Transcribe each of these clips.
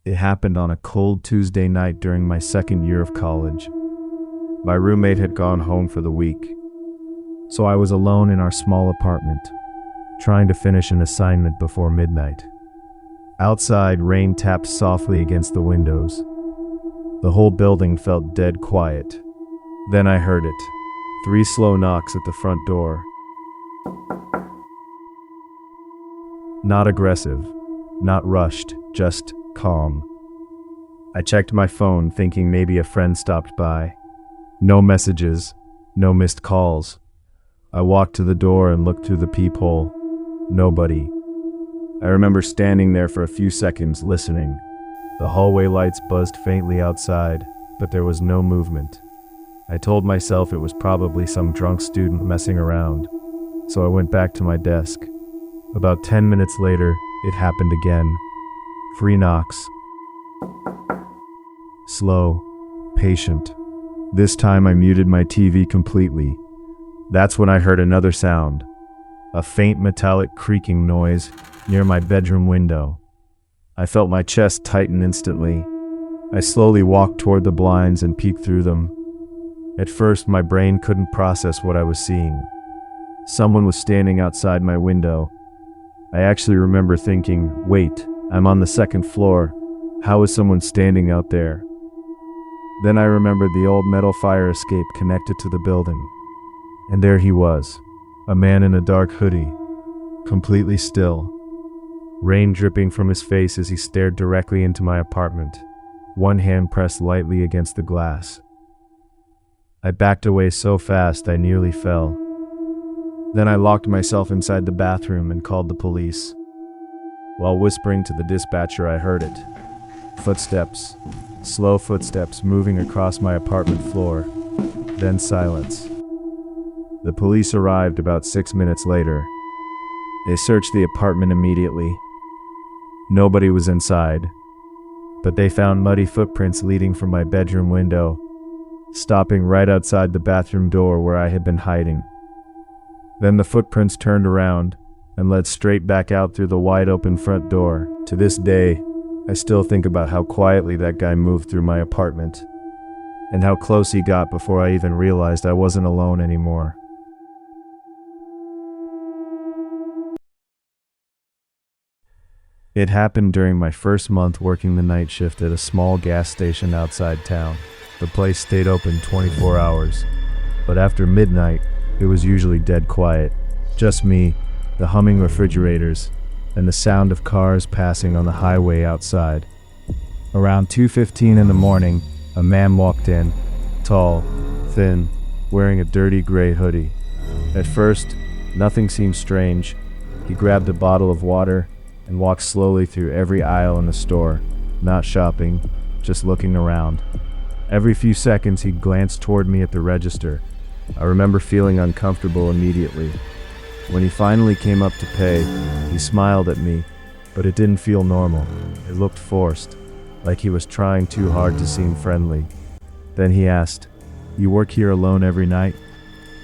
It happened on a cold Tuesday night during my second year of college. My roommate had gone home for the week, so I was alone in our small apartment, trying to finish an assignment before midnight. Outside, rain tapped softly against the windows. The whole building felt dead quiet. Then I heard it. 3 slow knocks at the front door. Not aggressive, not rushed, just calm. I checked my phone, thinking maybe a friend stopped by. No messages, no missed calls. I walked to the door and looked through the peephole. Nobody. I remember standing there for a few seconds, listening. The hallway lights buzzed faintly outside, but there was no movement. I told myself it was probably some drunk student messing around, so I went back to my desk. About 10 minutes later, it happened again. 3 knocks. Slow, patient. This time I muted my TV completely. That's when I heard another sound. A faint metallic creaking noise near my bedroom window. I felt my chest tighten instantly. I slowly walked toward the blinds and peeked through them. At first, my brain couldn't process what I was seeing. Someone was standing outside my window. I actually remember thinking, wait, I'm on the 2nd floor. How is someone standing out there? Then I remembered the old metal fire escape connected to the building. And there he was, a man in a dark hoodie, completely still. Rain dripping from his face as he stared directly into my apartment, one hand pressed lightly against the glass. I backed away so fast I nearly fell. Then I locked myself inside the bathroom and called the police. While whispering to the dispatcher, I heard it. Footsteps, slow footsteps moving across my apartment floor, then silence. The police arrived about 6 minutes later. They searched the apartment immediately. Nobody was inside, but they found muddy footprints leading from my bedroom window, stopping right outside the bathroom door where I had been hiding. Then the footprints turned around and led straight back out through the wide open front door. To this day, I still think about how quietly that guy moved through my apartment, and how close he got before I even realized I wasn't alone anymore. It happened during my first month working the night shift at a small gas station outside town. The place stayed open 24 hours, but after midnight, it was usually dead quiet. Just me, the humming refrigerators, and the sound of cars passing on the highway outside. Around 2:15 in the morning, a man walked in, tall, thin, wearing a dirty gray hoodie. At first, nothing seemed strange. He grabbed a bottle of water and walked slowly through every aisle in the store, not shopping, just looking around. Every few seconds he'd glance toward me at the register. I remember feeling uncomfortable immediately. When he finally came up to pay, he smiled at me, but it didn't feel normal. It looked forced, like he was trying too hard to seem friendly. Then he asked, "You work here alone every night?"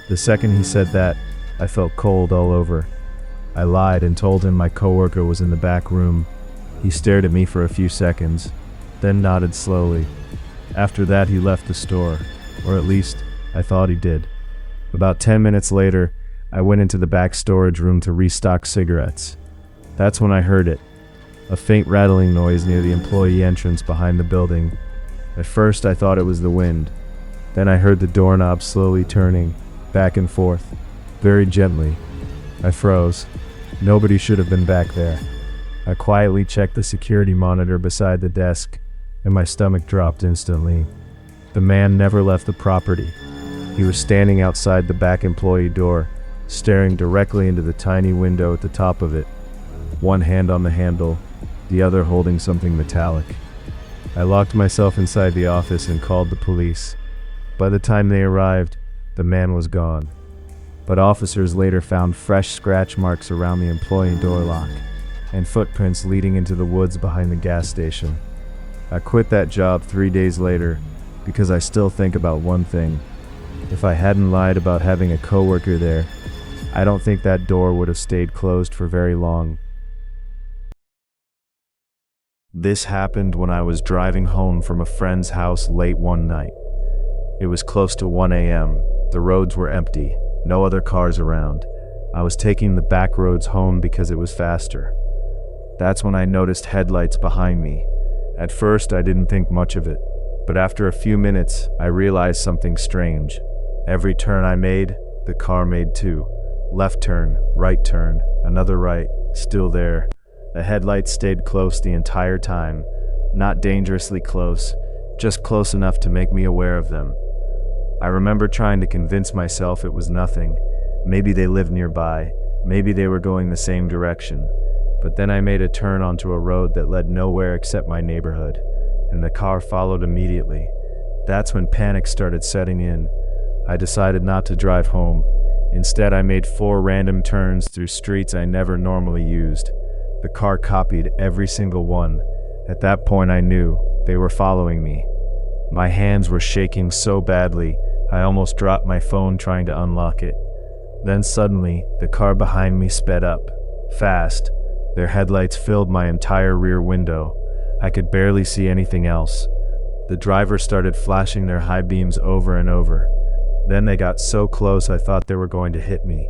The second he said that, I felt cold all over. I lied and told him my coworker was in the back room. He stared at me for a few seconds, then nodded slowly. After that, he left the store, or at least, I thought he did. About 10 minutes later, I went into the back storage room to restock cigarettes. That's when I heard it, a faint rattling noise near the employee entrance behind the building. At first, I thought it was the wind. Then I heard the doorknob slowly turning, back and forth, very gently. I froze. Nobody should have been back there. I quietly checked the security monitor beside the desk, and my stomach dropped instantly. The man never left the property. He was standing outside the back employee door, staring directly into the tiny window at the top of it, one hand on the handle, the other holding something metallic. I locked myself inside the office and called the police. By the time they arrived, the man was gone. But officers later found fresh scratch marks around the employee door lock and footprints leading into the woods behind the gas station. I quit that job 3 days later because I still think about one thing. If I hadn't lied about having a coworker there, I don't think that door would have stayed closed for very long. This happened when I was driving home from a friend's house late one night. It was close to 1 a.m. The roads were empty, no other cars around. I was taking the back roads home because it was faster. That's when I noticed headlights behind me. At first, I didn't think much of it, but after a few minutes, I realized something strange. Every turn I made, the car made too. Left turn, another right, still there. The headlights stayed close the entire time. Not dangerously close, just close enough to make me aware of them. I remember trying to convince myself it was nothing. Maybe they lived nearby. Maybe they were going the same direction. But then I made a turn onto a road that led nowhere except my neighborhood, and the car followed immediately. That's when panic started setting in. I decided not to drive home. Instead, I made 4 random turns through streets I never normally used. The car copied every single one. At that point, I knew they were following me. My hands were shaking so badly, I almost dropped my phone trying to unlock it. Then suddenly, the car behind me sped up, fast. Their headlights filled my entire rear window. I could barely see anything else. The driver started flashing their high beams over and over. Then they got so close I thought they were going to hit me.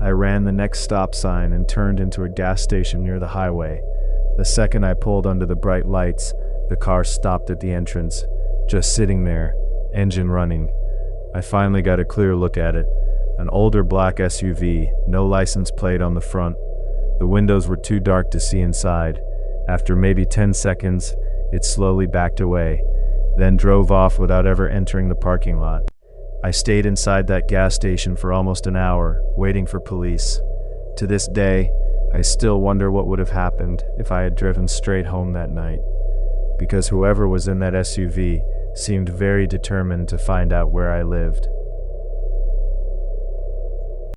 I ran the next stop sign and turned into a gas station near the highway. The second I pulled under the bright lights, the car stopped at the entrance, just sitting there, engine running. I finally got a clear look at it. An older black SUV, no license plate on the front. The windows were too dark to see inside. After maybe 10 seconds, it slowly backed away, then drove off without ever entering the parking lot. I stayed inside that gas station for almost an hour, waiting for police. To this day, I still wonder what would have happened if I had driven straight home that night, because whoever was in that SUV seemed very determined to find out where I lived.